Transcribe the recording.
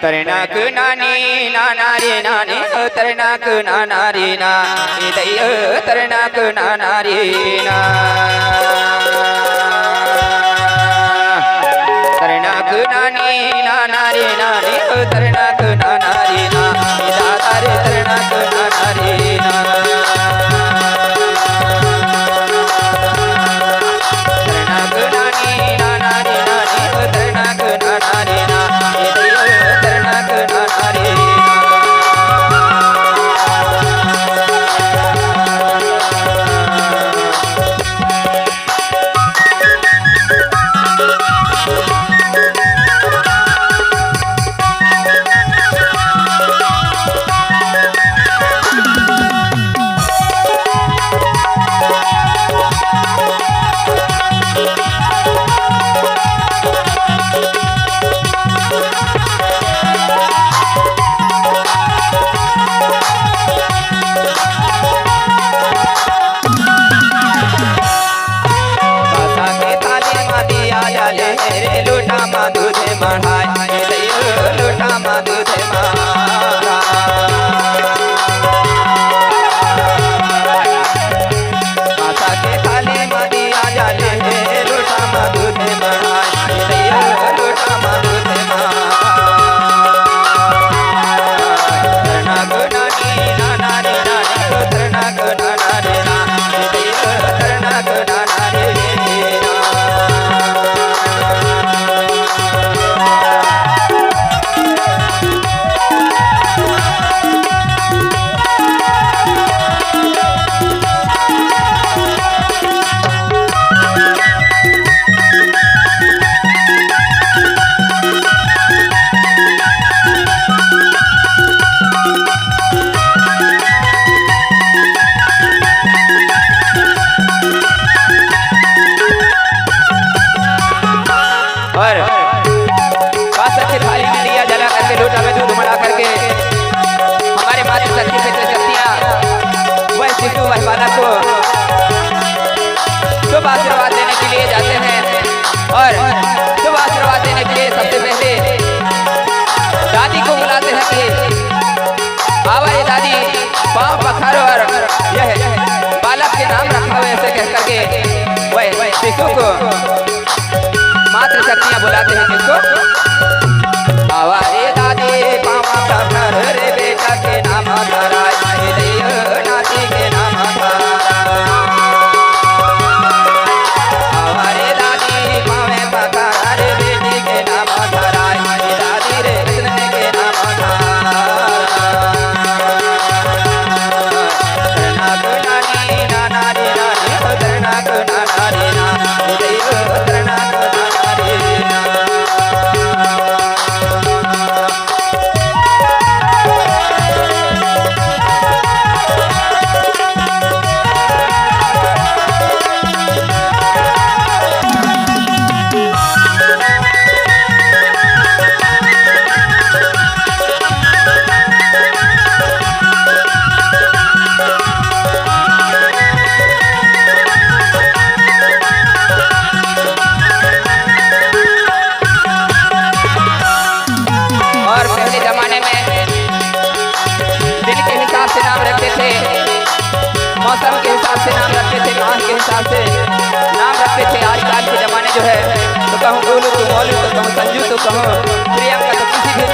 तरनाक नानी नाना रे नानी तरनाक नाना रे ना दैय तरनाक नाना रे ना तरनाक नानी नाना रे नानी तरनाक नाना रे ना दाता रे तरनाक नाना रे ना तरनाक नानी नाना रे नानी तरनाक नाना रे ना तरनाक नाना रे लोटा मा दूध मढ़ाई लोटा मा दूध माता के थाली मा दिया जाले लोटा मा दूध मढ़ाई लोटा मा दूध तरनाक नानी नाना रे नानी तरनाक नाना रे ना तरनाक नाना रे लोटा में दूध मड़ा करके हमारे मातृ शक्ति से शक्तियाँ वह शिशु वह बालक को शुभ आशीर्वाद देने के लिए जाते हैं और शुभ आशीर्वाद देने के लिए सबसे पहले दादी को बुलाते हैं कि आवाज़ दादी पाँव पखारो और यह बालक के नाम रखा हुआ ऐसे कह करके वह शिशु को मातृ शक्तियाँ बुलाते हैं किसको आवारे दादी पावा पखार रे बेटा के नाम धरा नाती के नाम आवारे दादी पावे पखार रे बेटी के नाम धरा दादी रे कृष्ण के नाम तरनाक नानी नाना रे नानी तरनाक नाना रे ना तरनाक नाना रे ना मौसम के हिसाब से नाम रखते थे, माह के हिसाब से नाम रखते थे। आजकल के जमाने जो है तो कहूँ गोलू तो मौलू तो कहूँ संजू तो कहूँ प्रियंका तो किसी भी